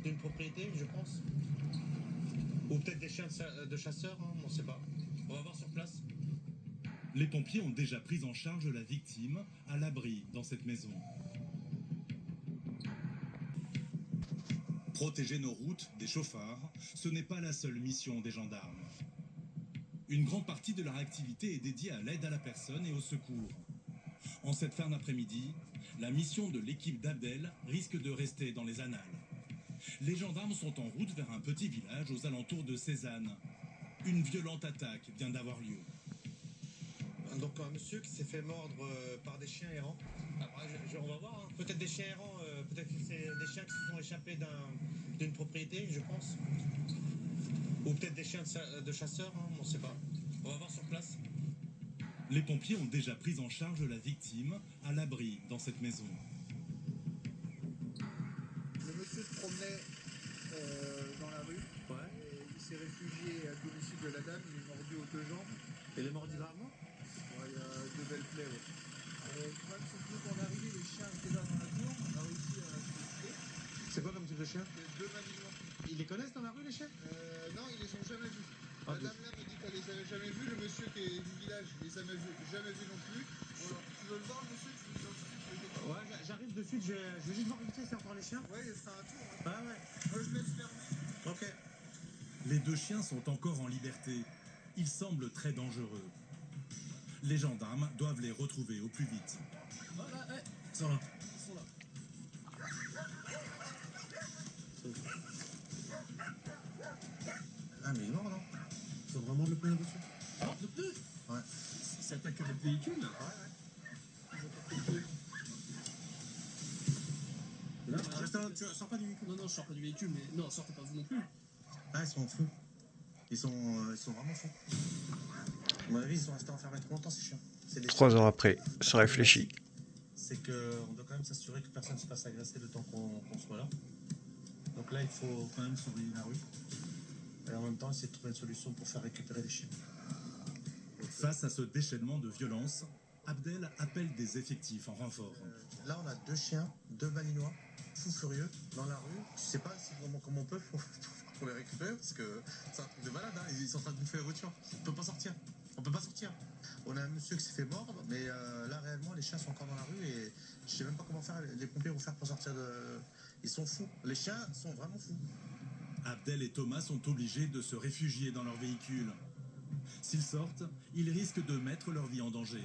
d'une propriété, je pense. Ou peut-être des chiens de chasseurs, hein, on ne sait pas. On va voir sur place. Les pompiers ont déjà pris en charge la victime à l'abri dans cette maison. Protéger nos routes des chauffards, ce n'est pas la seule mission des gendarmes. Une grande partie de leur activité est dédiée à l'aide à la personne et au secours. En cette fin d'après-midi, la mission de l'équipe d'Abdel risque de rester dans les annales. Les gendarmes sont en route vers un petit village aux alentours de Cézanne. Une violente attaque vient d'avoir lieu. Donc un monsieur qui s'est fait mordre par des chiens errants. Après, on va voir, hein. Peut-être des chiens errants, peut-être que c'est des chiens qui se sont échappés d'une propriété, je pense. Ou peut-être des chiens de chasseurs, hein, on ne sait pas. On va voir sur place. Les pompiers ont déjà pris en charge la victime à l'abri dans cette maison. Le monsieur se promenait dans la rue. Ouais. Et il s'est réfugié à domicile de la dame. Il est mordu aux deux jambes. Il est mordu gravement? Ouais, il y a deux belles plaies. Ouais. Le problème, c'est que quand on est arrivé, les chiens étaient là dans la cour. On a réussi à se toucher. C'est quoi comme type de chien? Deux malinois. Ils les connaissent dans la rue, les chiens? Non, ils les ont jamais vus. Ah, La dame là me dit qu'elle les avait jamais vus. Le monsieur qui est du village, il les a jamais vus non plus. Voilà. Tu veux le voir, monsieur? Tu veux le voir? Ouais, j'arrive de suite, je vais juste voir vite fait, c'est encore les chiens? Ouais, c'est un tour. Hein. Ah ouais. Moi, je laisse fermer. Ok. Les deux chiens sont encore en liberté. Ils semblent très dangereux. Les gendarmes doivent les retrouver au plus vite. Ouais. Ils sont là. Ils sont là. Ah, mais il est mort, non? Ils sont vraiment de le poignet dessus? Ah, de deux. Ouais. Ça attaque votre véhicule là. Là, tu sors pas du véhicule? Non, je sors pas du véhicule, mais non, sortez pas vous non plus. Ah, ils sont fous. Ils sont vraiment fous. À mon avis, ils sont restés enfermés trop longtemps, ces chiens. 3 ans après, ça réfléchit. C'est qu'on doit quand même s'assurer que personne ne se fasse agresser le temps qu'on soit là. Donc là, il faut quand même surveiller la rue. Et en même temps, essayer de trouver une solution pour faire récupérer les chiens. Face à ce déchaînement de violence, Abdel appelle des effectifs en renfort. Là, on a deux chiens, deux malinois, fous furieux, dans la rue. Je sais pas comment on peut pour les récupérer, parce que c'est un truc de malade, hein. Ils sont en train de bouffer la voiture. On peut pas sortir. On a un monsieur qui s'est fait mordre, mais là, réellement, les chiens sont encore dans la rue et je sais même pas comment faire. Les pompiers vont faire pour sortir de... Ils sont fous. Les chiens sont vraiment fous. Abdel et Thomas sont obligés de se réfugier dans leur véhicule. S'ils sortent, ils risquent de mettre leur vie en danger.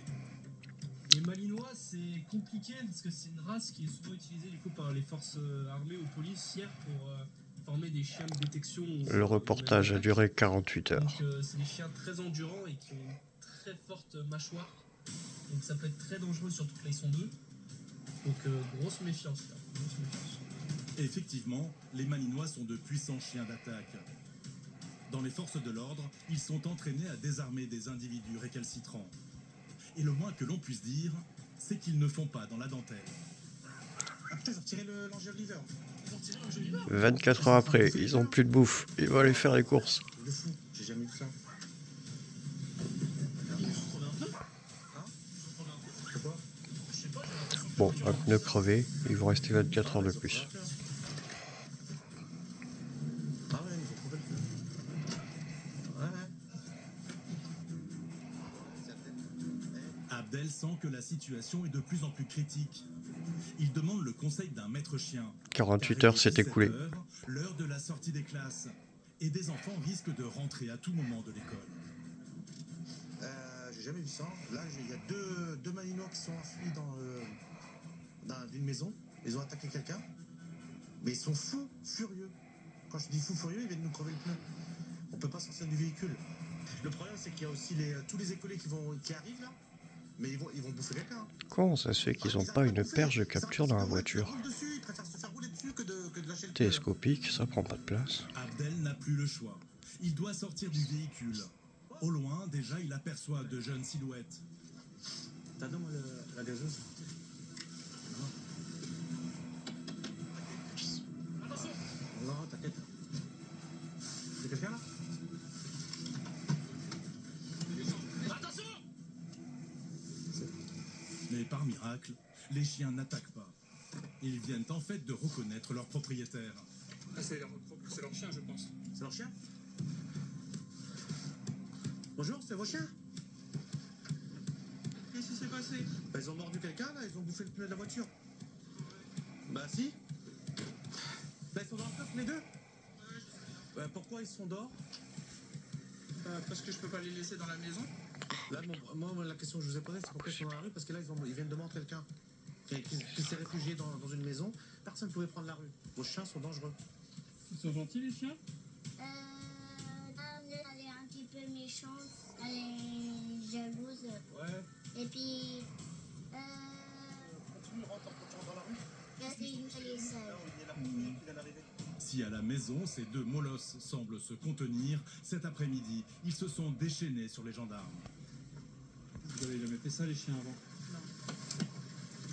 Les Malinois, c'est compliqué parce que c'est une race qui est souvent utilisée du coup par les forces armées ou policières pour former des chiens de détection. Le reportage a duré 48 heures. Donc c'est des chiens très endurants et qui ont une très forte mâchoire. Donc ça peut être très dangereux, surtout que là ils sont deux. Donc grosse méfiance là, grosse méfiance. Effectivement, les Malinois sont de puissants chiens d'attaque. Dans les forces de l'ordre, ils sont entraînés à désarmer des individus récalcitrants. Et le moins que l'on puisse dire, c'est qu'ils ne font pas dans la dentelle. Ah putain, ils ont retiré l'Angeliver. 24 heures après, ils ont plus de bouffe. Ils vont aller faire les courses. De fou, j'ai jamais vu ça. Ils nous ont trouvé un pneu. Je sais pas. Je sais pas, j'ai l'impression que Bon, un pneu crevé, ils vont rester 24 heures de plus. Ah ouais, ils ont trouvé le feu. Ouais. Abdel sent que la situation est de plus en plus critique. Il demande le conseil d'un maître chien. 48 heures s'est écoulé. L'heure de la sortie des classes. Et des enfants risquent de rentrer à tout moment de l'école. J'ai jamais vu ça. Là, il y a deux malinois qui sont enfuis dans une maison. Ils ont attaqué quelqu'un. Mais ils sont fous, furieux. Quand je dis fous, furieux, ils viennent nous crever le pneu. On peut pas sortir du véhicule. Le problème, c'est qu'il y a aussi tous les écoliers qui arrivent là. Mais ils vont bouffer quelqu'un. Comment ça se fait qu'ils n'ont pas une perche de capture dans la voiture? Ils préfèrent se faire rouler dessus que de lâcher le pneu. Télescopique, ça prend pas de place. Abdel n'a plus le choix. Il doit sortir du véhicule. Au loin, déjà, il aperçoit de jeunes silhouettes. T'as donné la gazeuse. attention. Non, t'inquiète. C'est quelqu'un là? Attention. Mais par miracle, les chiens n'attaquent pas. Ils viennent en fait de reconnaître leur propriétaire. Ah, c'est leur chien, je pense. C'est leur chien? Bonjour, c'est vos chiens? Qu'est-ce qui s'est passé? Bah, ils ont mordu quelqu'un, là, ils ont bouffé le pneu de la voiture. Bah si. Là, ils sont dans le coffre, les deux? Bah, pourquoi ils sont dehors? Parce que je peux pas les laisser dans la maison. Là, moi, la question que je vous ai posée, c'est pourquoi ils sont dans la rue? Parce que là, ils viennent de mordre quelqu'un qui s'est réfugié dans une maison. Personne ne pouvait prendre la rue. Vos chiens sont dangereux. Ils sont gentils, les chiens? Elle est un petit peu méchante, elle est jalouse. Ouais. Et puis, Continue, rentre dans la rue. parce qu'elle est seule. Il y a la première qui vient d'arriver. Si à la maison, ces deux molosses semblent se contenir, cet après-midi, ils se sont déchaînés sur les gendarmes. Vous avez jamais fait ça, les chiens, avant?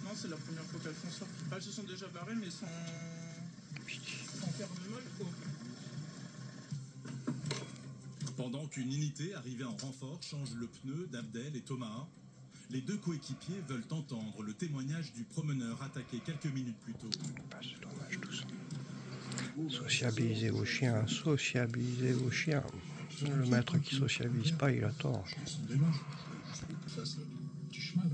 Non, c'est la première fois qu'elles font ça. Elles se sont déjà barrées, mais sans faire de mal, quoi. Pendant qu'une unité arrivée en renfort change le pneu d'Abdel et Thomas, les deux coéquipiers veulent entendre le témoignage du promeneur attaqué quelques minutes plus tôt. Ah, c'est dommage tout ça. Sociabiliser vos chiens, sociabiliser vos chiens. Le maître qui sociabilise pas, il a tort. C'est dommage. Je trouve que fasse le petit chemin là.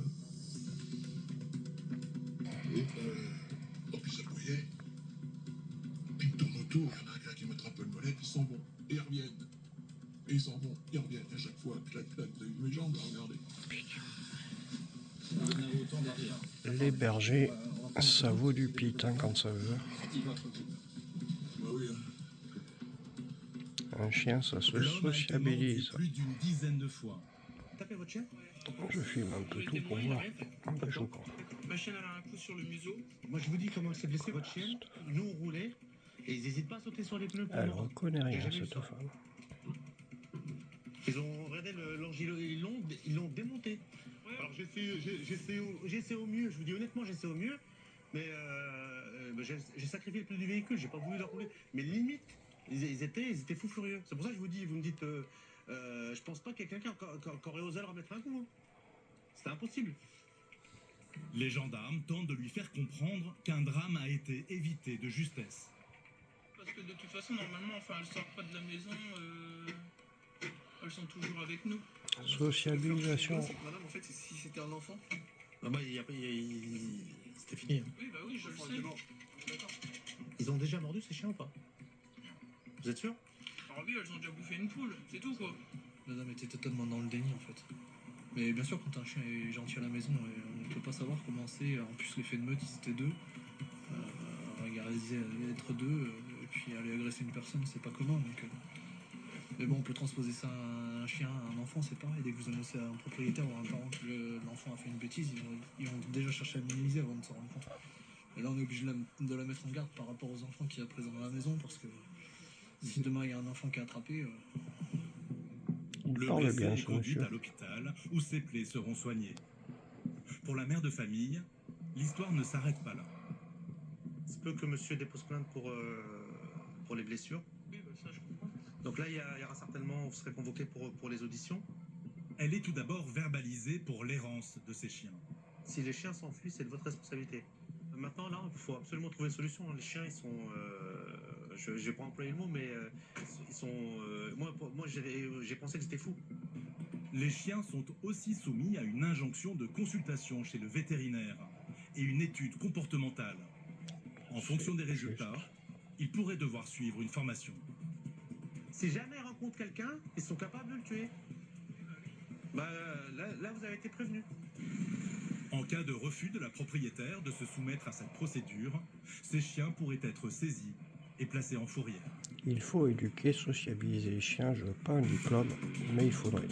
Et puis ça bouillait. Puis ils tournent autour, il y en a un gars qui me trappe le mollet, puis ils s'en vont. Et ils reviennent. Et ils s'en vont, ils reviennent à chaque fois. Clac, clac, vous avez vu mes jambes, là, regardez. Les bergers, ça vaut du pit hein, quand ça veut. Bah oui, hein. Un chien, ça se L'homme a été mordu sociabilise. plus d'une dizaine de fois. Tapez votre chien? Je filme un peu tout pour voir. Après, je comprends. Ma chienne, elle a un coup sur le museau. Moi, je vous dis comment elle s'est blessée, votre chienne. Nous, on roulait. Et ils n'hésitent pas à sauter sur les pneus pour Elle mordre. reconnaît rien, J'ai jamais vu cette ça. femme. Ils ont regardé l'angilo, ils l'ont démonté. Ouais. Alors j'essaie au mieux, je vous dis honnêtement, j'essaie au mieux, mais j'ai sacrifié le pneu du véhicule, j'ai pas voulu la rouler. Mais limite, ils étaient fous furieux. C'est pour ça que je vous dis, vous me dites, je pense pas qu'il y ait quelqu'un qui aurait osé leur mettre un coup. Hein. C'était impossible. Les gendarmes tentent de lui faire comprendre qu'un drame a été évité de justesse. Parce que de toute façon, normalement, enfin, elles sortent pas de la maison. Elles sont toujours avec nous. Sociabilisation. C'est que madame, en fait, si c'était un enfant. Ah bah, c'était fini. Hein. Oui, bah oui, je le L'enfant sais. était mort. Ils ont déjà mordu ces chiens ou pas? Vous êtes sûr? Alors oui, elles ont déjà bouffé une poule, c'est tout, quoi. La dame était totalement dans le déni en fait. Mais bien sûr, quand un chien est gentil à la maison, on ne peut pas savoir comment c'est. En plus, l'effet de meute, ils étaient deux. Réaliser être deux, et puis aller agresser une personne, c'est pas commun. Donc, mais bon, on peut transposer ça à un chien, à un enfant, c'est pareil. Dès que vous annoncez à un propriétaire ou à un parent que l'enfant a fait une bêtise, ils vont déjà chercher à minimiser avant de s'en rendre compte. Et là, on est obligé de la mettre en garde par rapport aux enfants qui y a présents dans la maison, parce que si demain il y a un enfant qui est attrapé. Il Le parle blessé bien, est ce conduit monsieur. à l'hôpital où ses plaies seront soignées. Pour la mère de famille, l'histoire ne s'arrête pas là. Il se peut que monsieur dépose plainte pour les blessures. Oui, bah ça, je comprends. Donc là, il y aura certainement, vous serez convoqué pour les auditions. Elle est tout d'abord verbalisée pour l'errance de ses chiens. Si les chiens s'enfuient, c'est de votre responsabilité. Maintenant, là, il faut absolument trouver une solution. Les chiens, ils sont... je ne vais pas employer le mot, mais ils sont... moi j'ai pensé que c'était fou. Les chiens sont aussi soumis à une injonction de consultation chez le vétérinaire et une étude comportementale. En fonction des résultats, ils pourraient devoir suivre une formation. Si jamais ils rencontrent quelqu'un, ils sont capables de le tuer. Bah, là vous avez été prévenu. En cas de refus de la propriétaire de se soumettre à cette procédure, ces chiens pourraient être saisis et placés en fourrière. Il faut éduquer, sociabiliser les chiens. Je veux pas un diplôme, mais il faudrait.